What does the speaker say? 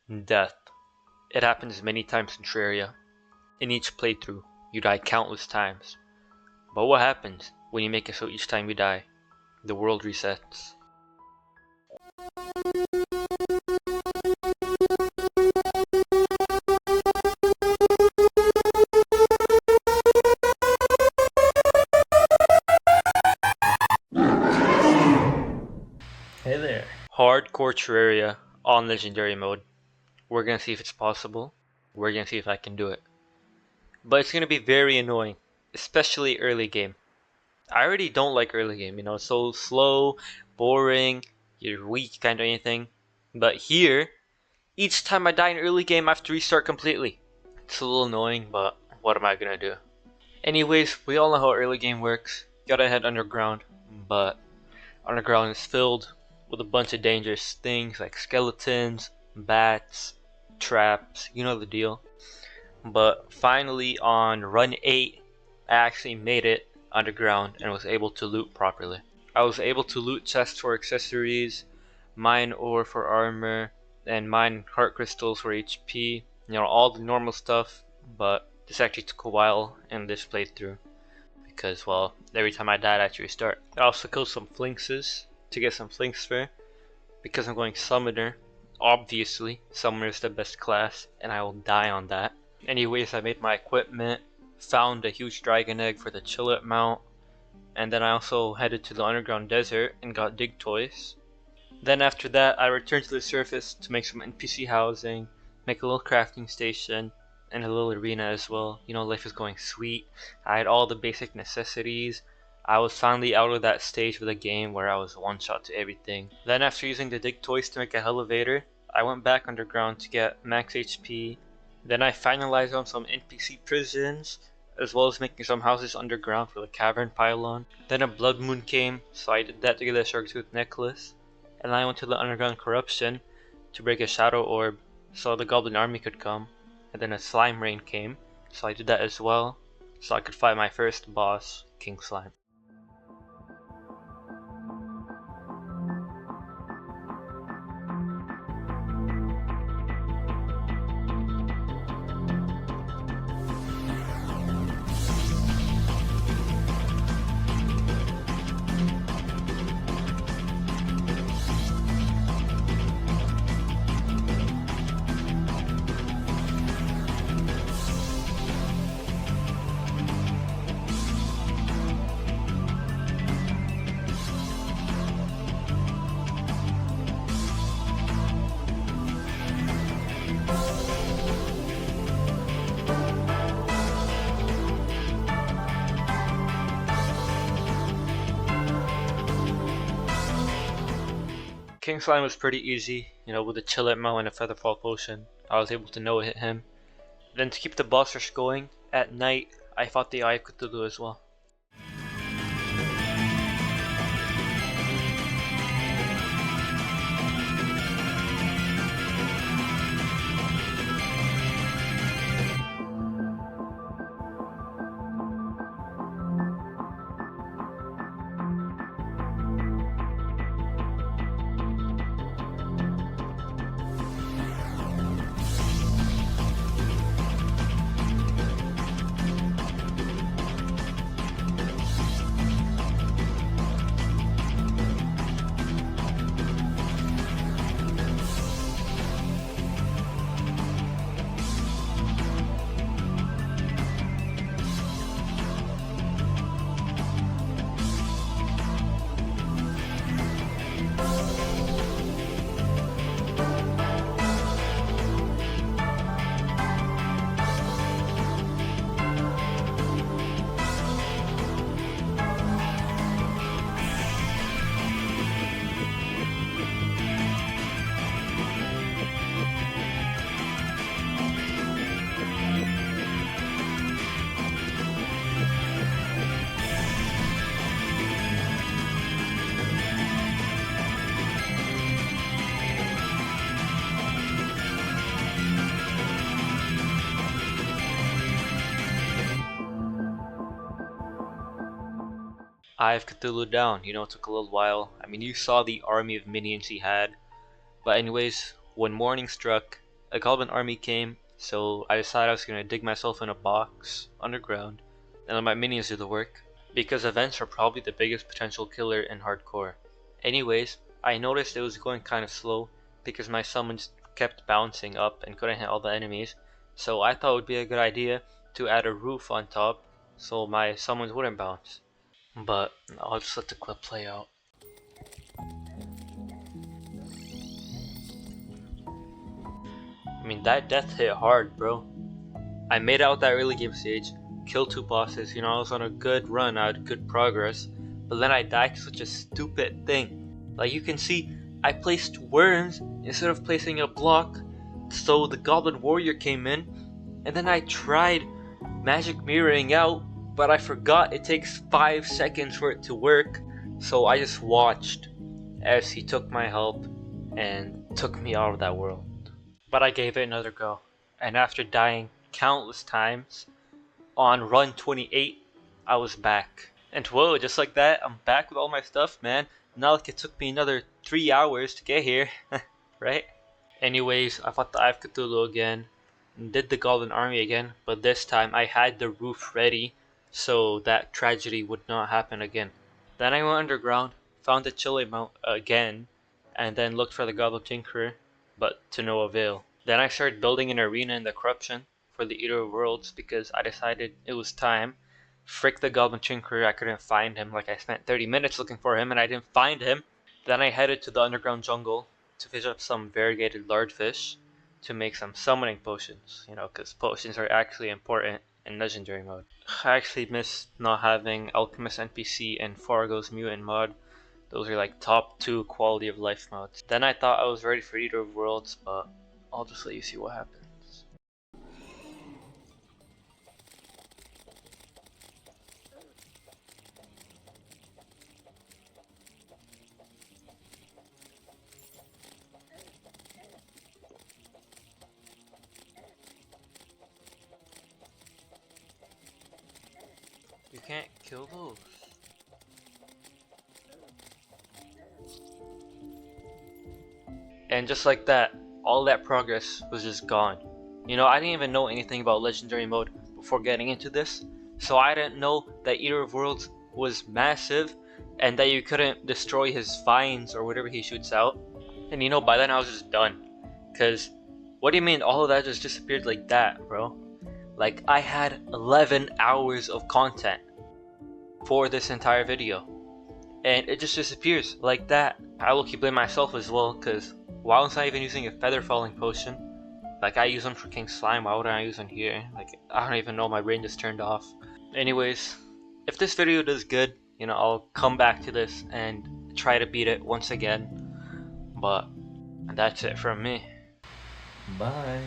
Death. It happens many times in Terraria. In each playthrough, you die countless times. But what happens when you make it so each time you die, the world resets? Hey there. Hardcore Terraria on Legendary mode. We're gonna see if it's possible. We're gonna see if I can do it. But it's gonna be very annoying, especially early game. I already don't like early game, it's so slow, boring, you're weak, kind of anything. But here, each time I die in early game, I have to restart completely. It's a little annoying, but what am I gonna do? Anyways, we all know how early game works. Gotta head underground, but underground is filled with a bunch of dangerous things like skeletons, bats, traps, you know the deal. But finally on run 8, I actually made it underground and was able to loot properly. I was able to loot chests for accessories, mine ore for armor, and mine heart crystals for HP, all the normal stuff, but this actually took a while in this playthrough because, well, every time I died I had to restart. I also killed some flinxes to get some flinx fur because I'm going summoner. Obviously, summoner is the best class and I will die on that. Anyways, I made my equipment, found a huge dragon egg for the chillet mount, and then I also headed to the underground desert and got dig toys. Then after that, I returned to the surface to make some NPC housing, make a little crafting station, and a little arena as well. Life is going sweet. I had all the basic necessities. I was finally out of that stage of the game where I was one shot to everything. Then after using the dig toys to make a elevator, I went back underground to get max HP. Then I finalized on some NPC prisons, as well as making some houses underground for the cavern pylon. Then a blood moon came, so I did that to get a shark tooth necklace. And I went to the underground corruption to break a shadow orb so the goblin army could come. And then a slime rain came, so I did that as well, so I could fight my first boss, King Slime. King Slime was pretty easy, with a chillet mount and a featherfall potion. I was able to no-hit him. Then to keep the boss rush going, at night, I fought the Eye of Cthulhu as well. Eye of Cthulhu down. It took a little while. You saw the army of minions he had. But anyways, when morning struck, a goblin army came, so I decided I was going to dig myself in a box underground and let my minions do the work, because events are probably the biggest potential killer in hardcore. Anyways, I noticed it was going kind of slow because my summons kept bouncing up and couldn't hit all the enemies, so I thought it would be a good idea to add a roof on top so my summons wouldn't bounce. But I'll just let the clip play out. I mean, that death hit hard, bro. I made out that early game stage, killed 2 bosses, I was on a good run, I had good progress, but then I died to such a stupid thing. Like you can see, I placed worms instead of placing a block, so the goblin warrior came in, and then I tried magic mirroring out, but I forgot it takes 5 seconds for it to work, so I just watched as he took my help and took me out of that world. But I gave it another go, and after dying countless times, on run 28, I was back. And whoa, just like that, I'm back with all my stuff, man. Not like it took me another 3 hours to get here, right? Anyways, I fought the Eye of Cthulhu again, and did the Goblin Army again, but this time I had the roof ready, so that tragedy would not happen again. Then I went underground, found the Chile Mount again, and then looked for the Goblin Tinkerer, but to no avail. Then I started building an arena in the Corruption for the Eater of Worlds because I decided it was time. Frick the Goblin Tinkerer, I couldn't find him. Like I spent 30 minutes looking for him and I didn't find him. Then I headed to the underground jungle to fish up some variegated large fish to make some summoning potions, because potions are actually important in Legendary mode. I actually miss not having Alchemist NPC and Fargo's Mutant mod. Those are like top 2 quality of life mods. Then I thought I was ready for Eater of Worlds, but I'll just let you see what happens. You can't kill those. And just like that, all that progress was just gone. I didn't even know anything about Legendary mode before getting into this, so I didn't know that Eater of Worlds was massive and that you couldn't destroy his vines or whatever he shoots out. And by then I was just done. Cause what do you mean all of that just disappeared like that, bro? Like I had 11 hours of content for this entire video, and it just disappears like that. I will keep blaming myself as well, cause why was I even using a feather falling potion? Like I use them for King Slime, why wouldn't I use them here? Like I don't even know, my brain just turned off. Anyways, if this video does good, I'll come back to this and try to beat it once again. But that's it from me. Bye.